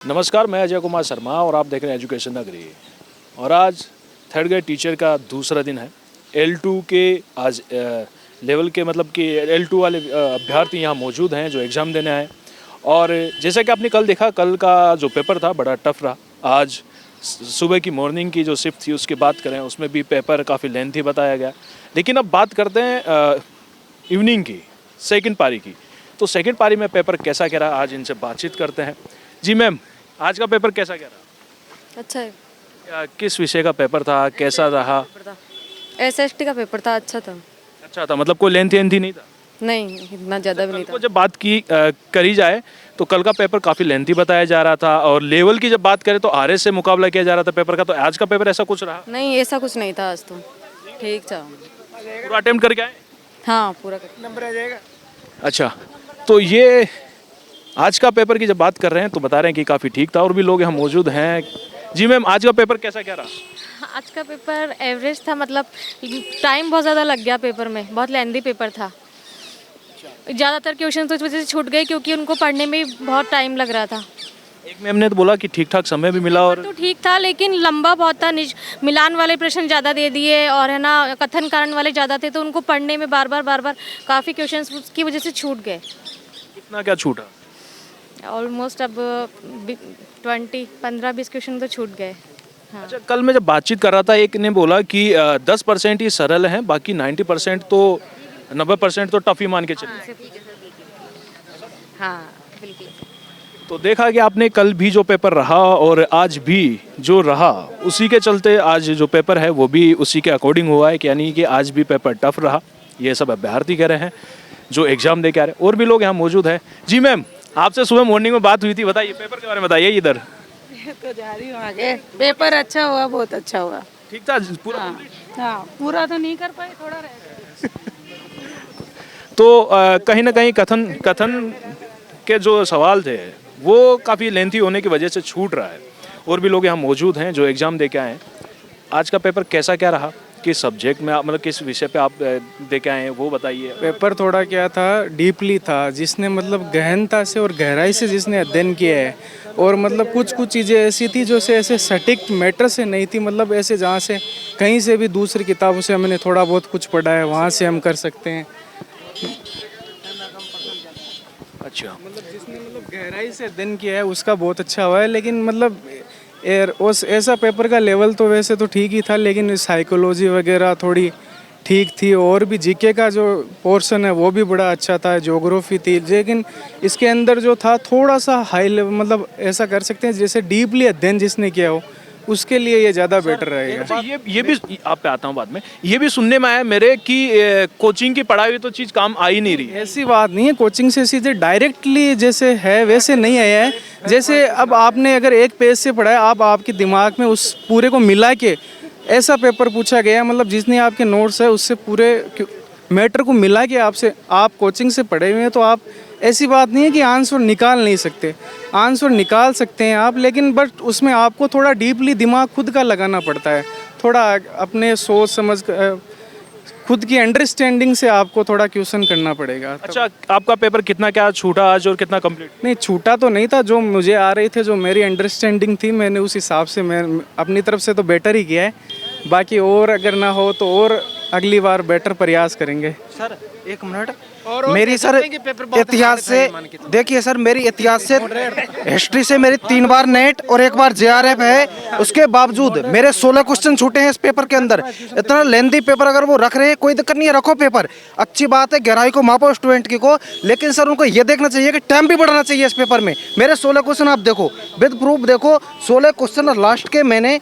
नमस्कार, मैं अजय कुमार शर्मा और आप देख रहे हैं एजुकेशन नगरी। और आज थर्ड ग्रेड टीचर का दूसरा दिन है। L2 के आज लेवल के मतलब कि L2 वाले अभ्यर्थी यहाँ मौजूद हैं जो एग्ज़ाम देने आए। और जैसा कि आपने कल देखा, कल का जो पेपर था बड़ा टफ रहा। आज सुबह की मॉर्निंग की जो शिफ्ट थी उसकी बात करें, उसमें भी पेपर काफ़ी लेंथी बताया गया। लेकिन अब बात करते हैं इवनिंग की, सेकंड पारी की। तो सेकंड पारी में पेपर कैसा क्या रहा, आज इनसे बातचीत करते हैं। जी मैम, आज का पेपर कैसा क्या रहा? अच्छा है। किस विषय का पेपर था, कैसा रहा? SST का पेपर था, अच्छा था। अच्छा था, मतलब कोई लेंथी नहीं था? नहीं, इतना ज़्यादा भी नहीं कल था। को जब बात की करी जाए तो कल का पेपर काफ़ी लेंथी बताया जा रहा था, और लेवल की जब बात करें तो RS से मुकाबला किया जा रहा था पेपर का। तो आज का पेपर ऐसा कुछ रहा? नहीं, ऐसा कुछ नहीं था आज तो। ठीक था। पूरा अटेम्प्ट करके आए? हाँ, पूरा नंबर आ जाएगा। अच्छा, तो ये आज का पेपर की जब बात कर रहे हैं तो बता रहे हैं कि काफ़ी ठीक था, और भी लोग यहाँ मौजूद हैं। जी मैम, आज का पेपर कैसा क्या रहा? आज का पेपर एवरेज था, मतलब टाइम बहुत ज़्यादा लग गया पेपर में, बहुत लेंदी पेपर था। ज़्यादातर क्वेश्चन तो इस वजह से छूट गए क्योंकि उनको पढ़ने में बहुत टाइम लग रहा था। एक मैम ने तो बोला कि ठीक ठाक समय भी मिला, और तो ठीक था लेकिन लंबा बहुत था। मिलान वाले प्रश्न ज़्यादा दे दिए और है ना, कथन कारण वाले ज़्यादा थे, तो उनको पढ़ने में बार बार काफ़ी क्वेश्चन उसकी वजह से छूट गए। कितना क्या छूटा? ऑलमोस्ट अब 15-20 क्वेश्चन तो छूट गए। हाँ। अच्छा, कल मैं जब बातचीत कर रहा था, एक ने बोला कि 10% ही सरल हैं, बाकी 90% तो 90% तो टफ ही मान के चलिए। हाँ, बिल्कुल। तो देखा कि आपने कल भी जो पेपर रहा और आज भी जो रहा, उसी के चलते आज जो पेपर है वो भी उसी के अकॉर्डिंग हुआ है, कि यानी कि आज भी पेपर टफ रहा। ये सब अभ्यर्थी कह रहे हैं जो एग्जाम दे के आ रहे हैं, और भी लोग यहाँ मौजूद हैं। जी मैम, आपसे सुबह मॉर्निंग में बात हुई थी, बताइए पेपर के बारे में बताइए इधर। तो जा रही हूँ आगे। पेपर अच्छा हुआ, बहुत अच्छा हुआ। ठीक था पूरा? हाँ, पूरा तो नहीं कर पाए, थोड़ा रह गया। तो कहीं ना कहीं कथन के जो सवाल थे वो काफ़ी लेंथी होने की वजह से छूट रहा है, और भी लोग यहाँ मौजूद हैं जो एग्ज़ाम दे के आए हैं। आज का पेपर कैसा क्या रहा, किस सब्जेक्ट में आप मतलब किस विषय पे आप दे के आए हैं वो बताइए। पेपर थोड़ा क्या था, डीपली था, जिसने मतलब गहनता से और गहराई से जिसने अध्ययन किया है। और मतलब कुछ चीज़ें ऐसी थी जो से ऐसे सटीक मैटर से नहीं थी, मतलब ऐसे जहाँ से कहीं से भी दूसरी किताबों से हमने थोड़ा बहुत कुछ पढ़ा है वहाँ से हम कर सकते हैं। अच्छा, मतलब जिसने मतलब गहराई से अध्ययन किया है उसका बहुत अच्छा हुआ है। लेकिन मतलब उस ऐसा पेपर का लेवल तो वैसे तो ठीक ही था, लेकिन साइकोलॉजी वगैरह थोड़ी ठीक थी, और भी जीके का जो पोर्शन है वो भी बड़ा अच्छा था, ज्योग्राफी थी। लेकिन इसके अंदर जो था थोड़ा सा हाई लेवल, मतलब ऐसा कर सकते हैं जैसे डीपली अध्ययन जिसने किया हो उसके लिए ये ज़्यादा बेटर रहेगा। अच्छा, ये भी आप पे आता हूँ बाद में। ये भी सुनने में आया मेरे कि कोचिंग की पढ़ाई हुई तो चीज़ काम आ ही नहीं रही। ऐसी बात नहीं है, कोचिंग से सीधे डायरेक्टली जैसे है वैसे नहीं आया है। जैसे अब आपने अगर एक पेज से पढ़ा है, आप आपके दिमाग में उस पूरे को मिला के ऐसा पेपर पूछा गया, मतलब जितने आपके नोट्स है उससे पूरे मैटर को मिला के आपसे, आप कोचिंग से पढ़े हुए हैं तो आप, ऐसी बात नहीं है कि आंसर निकाल नहीं सकते, आंसर निकाल सकते हैं आप, लेकिन बट उसमें आपको थोड़ा डीपली दिमाग खुद का लगाना पड़ता है, थोड़ा अपने सोच समझ खुद की अंडरस्टैंडिंग से आपको थोड़ा क्वेश्चन करना पड़ेगा। अच्छा, आपका पेपर कितना क्या छूटा आज और कितना कंप्लीट? नहीं, छूटा तो नहीं था, जो मुझे आ रही थे, जो मेरी अंडरस्टैंडिंग थी, मैंने उस हिसाब से मैं अपनी तरफ से तो बेटर ही किया है। बाकी और अगर ना हो तो और अगली बार बेटर प्रयास करेंगे। सर एक मिनट, मेरी सर इतिहास से देखिए सर, मेरी इतिहास से हिस्ट्री से मेरी 3 बार नेट और 1 बार JRF है, उसके बावजूद मेरे 16 क्वेश्चन छूटे हैं इस पेपर के अंदर। इतना लेंथी पेपर अगर वो रख रहे हैं, कोई दिक्कत नहीं है, रखो पेपर, अच्छी बात है, गहराई को मापो स्टूडेंट की को, लेकिन सर उनको ये देखना चाहिए कि टाइम भी बढ़ाना चाहिए इस पेपर में। मेरे 16 क्वेश्चन आप देखो, विद प्रूफ देखो, 16 क्वेश्चन और लास्ट के मैंने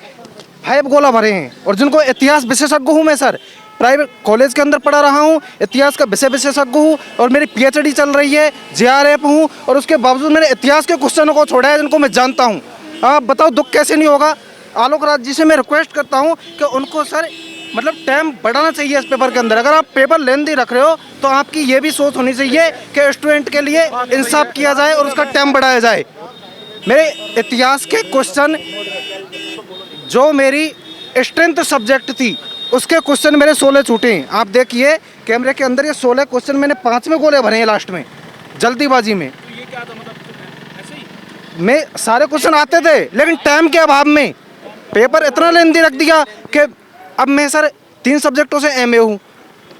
5 गोला भरे हैं, और जिनको इतिहास विशेषज्ञ हूँ मैं सर, प्राइवेट कॉलेज के अंदर पढ़ा रहा हूँ, इतिहास का विषय विशेषज्ञ हूँ, और मेरी PhD चल रही है, JRF हूँ, और उसके बावजूद मैंने इतिहास के क्वेश्चनों को छोड़ा है जिनको मैं जानता हूँ। आप बताओ दुख कैसे नहीं होगा। आलोक राज जी से मैं रिक्वेस्ट करता हूँ कि उनको सर मतलब टाइम बढ़ाना चाहिए इस पेपर के अंदर। अगर आप पेपर लेंथी रख रहे हो तो आपकी ये भी सोच होनी चाहिए कि स्टूडेंट के लिए इंसाफ किया जाए और उसका टाइम बढ़ाया जाए। मेरे इतिहास के क्वेश्चन जो मेरी स्ट्रेंथ सब्जेक्ट थी उसके क्वेश्चन मेरे 16 छूटे हैं। आप देखिए कैमरे के अंदर, ये 16 क्वेश्चन मैंने 5 में गोले भरे हैं लास्ट में जल्दीबाजी में। ये क्या था, मतलब ऐसे ही? में सारे क्वेश्चन आते थे, लेकिन टाइम के अभाव में पेपर इतना लेंदी रख दिया कि अब मैं सर 3 सब्जेक्टों से एमए हूँ,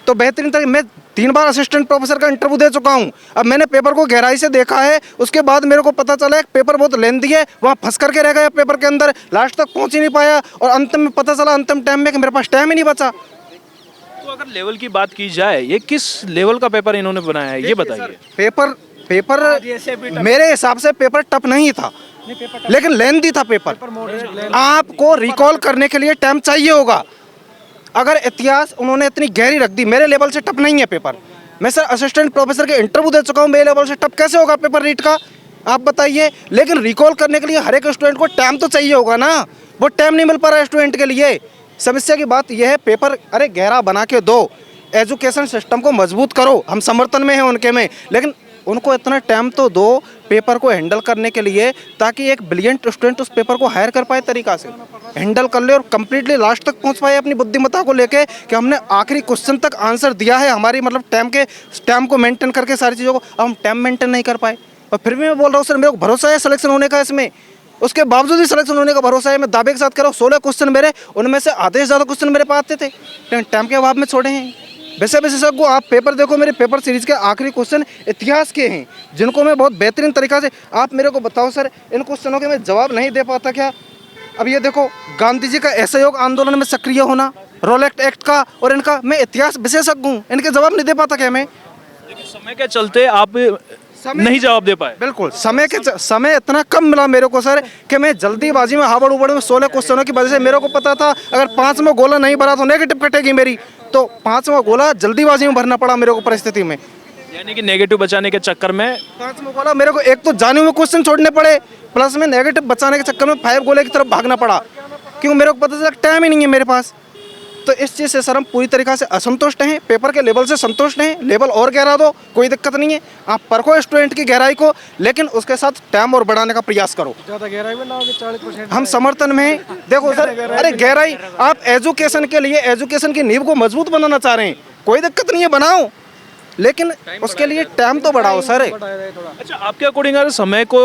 तो बेहतरीन तरीके मैं 3 बार असिस्टेंट प्रोफेसर का इंटरव्यू दे चुका हूँ। अब मैंने पेपर को गहराई से देखा है, उसके बाद मेरे को पता चला है पेपर बहुत लेंदी है, वहाँ फंस करके रह गया पेपर के अंदर, लास्ट तक पहुँच ही नहीं पाया, और अंत में पता चला अंतिम टाइम में कि मेरे पास टाइम ही नहीं बचा। तो अगर लेवल की बात की जाए, ये किस लेवल का पेपर इन्होंने बनाया है, ये बताइए। पेपर मेरे हिसाब से पेपर टफ नहीं था, लेकिन लेंदी था पेपर। आपको रिकॉल करने के लिए टाइम चाहिए होगा। अगर इतिहास उन्होंने इतनी गहरी रख दी, मेरे लेवल से टफ नहीं है पेपर। मैं सर असिस्टेंट प्रोफेसर के इंटरव्यू दे चुका हूँ, मेरे लेवल से टफ कैसे होगा पेपर रीट का, आप बताइए। लेकिन रिकॉल करने के लिए हर एक स्टूडेंट को टाइम तो चाहिए होगा ना, वो टाइम नहीं मिल पा रहा है स्टूडेंट के लिए। समस्या की बात यह है, पेपर अरे गहरा बना के दो, एजुकेशन सिस्टम को मजबूत करो, हम समर्थन में हैं उनके में, लेकिन उनको इतना टाइम तो दो पेपर को हैंडल करने के लिए, ताकि एक ब्रिलियंट स्टूडेंट उस पेपर को हायर कर पाए, तरीका से हैंडल कर ले और कंप्लीटली लास्ट तक पहुंच पाए अपनी बुद्धिमत्ता को लेके कि हमने आखिरी क्वेश्चन तक आंसर दिया है, हमारी मतलब टाइम को मेंटेन करके सारी चीज़ों को। अब हम टाइम मेंटेन नहीं कर पाए, और फिर भी मैं बोल रहा हूँ सर मेरे को भरोसा है सिलेक्शन होने का इसमें, उसके बावजूद भी सिलेक्शन होने का भरोसा है। मैं दावे के साथ कह रहा हूँ 16 क्वेश्चन मेरे, उनमें से आधे से ज़्यादा क्वेश्चन मेरे पास आते थे, लेकिन टाइम के अभाव में छोड़े हैं। वैसे विशेषज्ञ आप पेपर देखो, मेरे पेपर सीरीज के आखिरी क्वेश्चन इतिहास के हैं, जिनको मैं बहुत बेहतरीन तरीक़ा से, आप मेरे को बताओ सर इन क्वेश्चनों के मैं जवाब नहीं दे पाता क्या। अब ये देखो, गांधी जी का असहयोग आंदोलन में सक्रिय होना, रोलेक्ट एक्ट का और इनका, मैं इतिहास विशेषज्ञ हूँ, इनके जवाब नहीं दे पाता क्या मैं। समय के चलते आप नहीं जवाब दे पाए। बिल्कुल, समय इतना कम मिला मेरे को सर कि मैं जल्दीबाजी में हाबड़ उबड़ में 16 क्वेश्चनों की वजह से मेरे को पता था अगर 5वां गोला नहीं भरा तो नेगेटिव कटेगी मेरी, तो 5वां गोला जल्दीबाजी में भरना पड़ा मेरे को परिस्थिति में। यानी कि नेगेटिव बचाने के चक्कर में 5वां गोला मेरे को एक तो जाने हुए क्वेश्चन छोड़ने पड़े, प्लस में नेगेटिव बचाने के चक्कर में 5 गोले की तरफ भागना पड़ा, क्योंकि मेरे को पता चला टाइम ही नहीं है मेरे पास। तो इस चीज़ से सर हम पूरी तरीक़ा से असंतुष्ट हैं, पेपर के लेवल से संतुष्ट हैं। लेवल और गहरा दो, कोई दिक्कत नहीं है, आप परखो स्टूडेंट की गहराई को, लेकिन उसके साथ टाइम और बढ़ाने का प्रयास करो। ज़्यादा गहराई में ना हो, 40% हम समर्थन में हैं। देखो सर, अरे गहराई आप एजुकेशन के लिए, एजुकेशन की नींव को मजबूत बनाना चाह रहे हैं, कोई दिक्कत नहीं है, बनाओ, लेकिन उसके लिए टाइम तो बढ़ाओ सर। अच्छा, आपके अकॉर्डिंग अगर समय को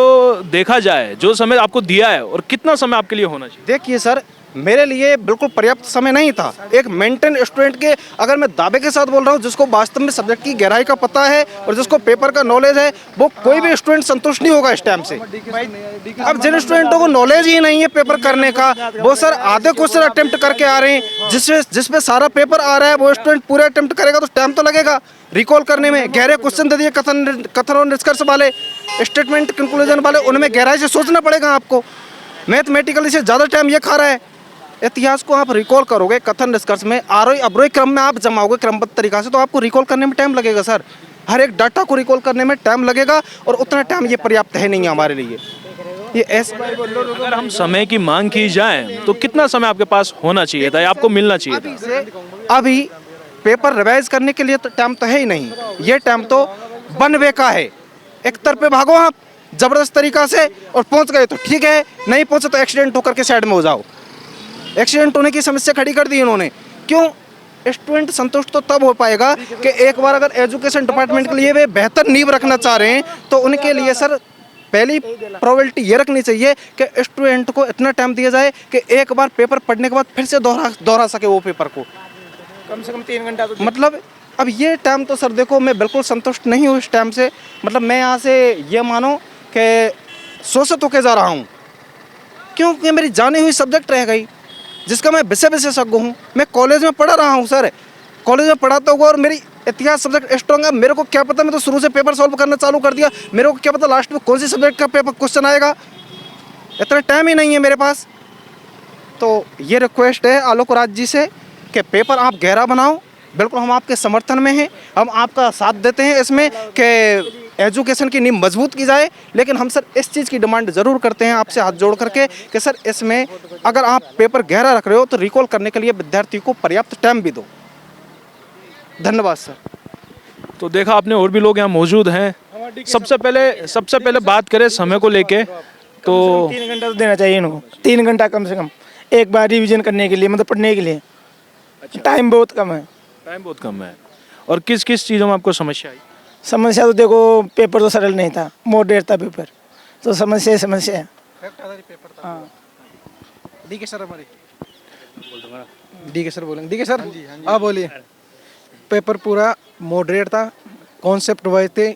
देखा जाए, जो समय आपको दिया है और कितना समय आपके लिए होना चाहिए? देखिए सर, मेरे लिए बिल्कुल पर्याप्त समय नहीं था। एक मेंटेन स्टूडेंट के, अगर मैं दावे के साथ बोल रहा हूँ, जिसको वास्तव में सब्जेक्ट की गहराई का पता है और जिसको पेपर का नॉलेज है, वो कोई भी स्टूडेंट संतुष्ट नहीं होगा इस टाइम से। अब जिन स्टूडेंटों को नॉलेज ही नहीं है पेपर करने का, वो सर आधे क्वेश्चन अटेम्प्ट करके आ रहे हैं, जिसपे सारा पेपर आ रहा है, वो स्टूडेंट पूरे अटेम्प्ट करेगा तो टाइम तो लगेगा रिकॉल करने में। गहरे क्वेश्चन दे दिए, कथन और निष्कर्ष वाले, स्टेटमेंट कंक्लूजन वाले, उनमें गहराई से सोचना पड़ेगा आपको। मैथमेटिकली से ज़्यादा टाइम ये खा रहा है। इतिहास को आप रिकॉल करोगे, कथन निष्कर्ष में आरोही अवरोही क्रम में आप जमाओगे क्रमबद्ध तरीका से, तो आपको रिकॉल करने में टाइम लगेगा सर। हर एक डाटा को रिकॉल करने में टाइम लगेगा, और उतना टाइम ये पर्याप्त है नहीं हमारे लिए। ये ऐसा, अगर हम समय की मांग की जाए तो कितना समय आपके पास होना चाहिए था या आपको मिलना चाहिए था? अभी पेपर रिवाइज करने के लिए तो टाइम तो है ही नहीं, ये टाइम तो वन वे का है। एक तरफ पे भागो आप जबरदस्त तरीका से, और पहुंच गए तो ठीक है, नहीं पहुंचे तो एक्सीडेंट होकर के साइड में हो जाओ। एक्सीडेंट होने की समस्या खड़ी कर दी इन्होंने। क्यों? स्टूडेंट संतुष्ट तो तब हो पाएगा कि एक बार अगर एजुकेशन डिपार्टमेंट के लिए वे बेहतर नींव रखना चाह रहे हैं, तो उनके लिए सर पहली प्रोबेबिलिटी ये रखनी चाहिए कि स्टूडेंट को इतना टाइम दिया जाए कि एक बार पेपर पढ़ने के बाद फिर से दोहरा सके वो पेपर को, कम से कम 3 घंटा। तो मतलब अब ये टाइम तो सर देखो, मैं बिल्कुल संतुष्ट नहीं हूँ इस टाइम से। मतलब मैं यहाँ से ये मानो कि शोषित होके जा रहा हूँ, क्योंकि मेरी जानी हुई सब्जेक्ट रह गई, जिसका मैं विशेषज्ञ हूँ। मैं कॉलेज में पढ़ा रहा हूँ सर, कॉलेज में पढ़ाता हुआ, और मेरी इतिहास सब्जेक्ट स्ट्रॉन्ग है। मेरे को क्या पता, मैं तो शुरू से पेपर सॉल्व करना चालू कर दिया, मेरे को क्या पता लास्ट में कौन सी सब्जेक्ट का पेपर क्वेश्चन आएगा, इतना टाइम ही नहीं है मेरे पास। तो ये रिक्वेस्ट है आलोक राज जी से कि पेपर आप गहरा बनाओ। बिल्कुल हम आपके समर्थन में हैं, हम आपका साथ देते हैं इसमें कि एजुकेशन की नींव मजबूत की जाए, लेकिन हम सर इस चीज़ की डिमांड ज़रूर करते हैं आपसे हाथ जोड़ करके कि सर इसमें अगर आप पेपर गहरा रख रहे हो तो रिकॉल करने के लिए विद्यार्थी को पर्याप्त टाइम भी दो। धन्यवाद सर। तो देखा आपने, और भी लोग यहाँ मौजूद हैं। सबसे पहले बात करें समय को लेके, तो 3 घंटा तो देना चाहिए इनको, 3 घंटा कम से कम एक बार रिवीजन करने के लिए, मतलब पढ़ने के लिए। टाइम बहुत कम है। टाइम बहुत कम है। और किस किस चीज़ों में आपको समस्या आई? समस्या तो देखो, पेपर तो सरल नहीं था, मॉडरेट था पेपर, तो समस्या समस्या है। हाँ डी के सर हमारे डी के सर बोलेंगे। डी के सर आप बोलिए। पेपर पूरा मॉडरेट था, कॉन्सेप्ट वाइज थे,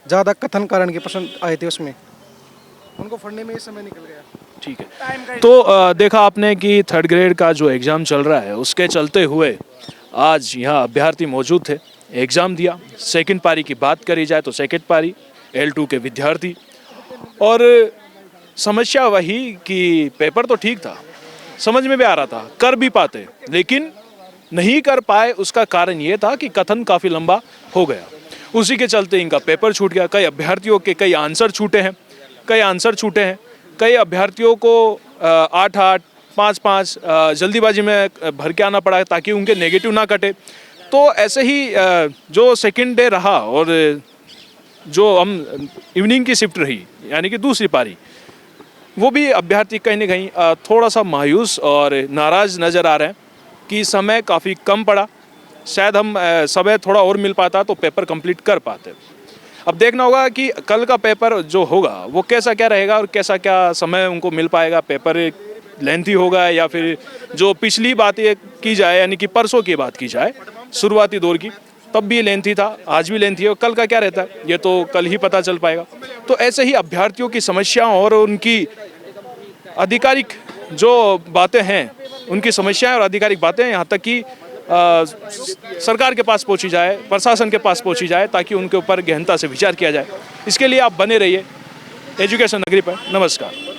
ज़्यादा कथन कारण के प्रश्न आए थे उसमें, उनको पढ़ने में ही समय निकल गया। ठीक है, तो देखा आपने कि थर्ड ग्रेड का जो एग्ज़ाम चल रहा है उसके चलते हुए आज यहाँ अभ्यर्थी मौजूद थे, एग्ज़ाम दिया। सेकंड पारी की बात करी जाए तो सेकंड पारी L2 के विद्यार्थी, और समस्या वही कि पेपर तो ठीक था, समझ में भी आ रहा था, कर भी पाते, लेकिन नहीं कर पाए। उसका कारण ये था कि कथन काफ़ी लंबा हो गया, उसी के चलते इनका पेपर छूट गया। कई अभ्यर्थियों के कई आंसर छूटे हैं, कई अभ्यर्थियों को 8-8, 5-5 जल्दीबाजी में भर के आना पड़ा ताकि उनके नेगेटिव ना कटे। तो ऐसे ही जो सेकंड डे रहा और जो हम इवनिंग की शिफ्ट रही, यानी कि दूसरी पारी, वो भी अभ्यर्थी कहीं ना कहीं थोड़ा सा मायूस और नाराज़ नज़र आ रहे हैं कि समय काफ़ी कम पड़ा। शायद हम समय थोड़ा और मिल पाता तो पेपर कंप्लीट कर पाते। अब देखना होगा कि कल का पेपर जो होगा वो कैसा क्या रहेगा और कैसा क्या समय उनको मिल पाएगा। पेपर लेंथी होगा या फिर जो पिछली बातें की जाए, यानी कि परसों की बात की जाए शुरुआती दौर की, तब भी लेंथी था, आज भी लेंथी है, और कल का क्या रहता है ये तो कल ही पता चल पाएगा। तो ऐसे ही अभ्यर्थियों की समस्याओं और उनकी आधिकारिक जो बातें हैं, उनकी समस्याएं और आधिकारिक बातें यहाँ तक कि सरकार के पास पहुँची जाए, प्रशासन के पास पहुँची जाए, ताकि उनके ऊपर गहनता से विचार किया जाए। इसके लिए आप बने रहिए एजुकेशन नगरी पर। नमस्कार।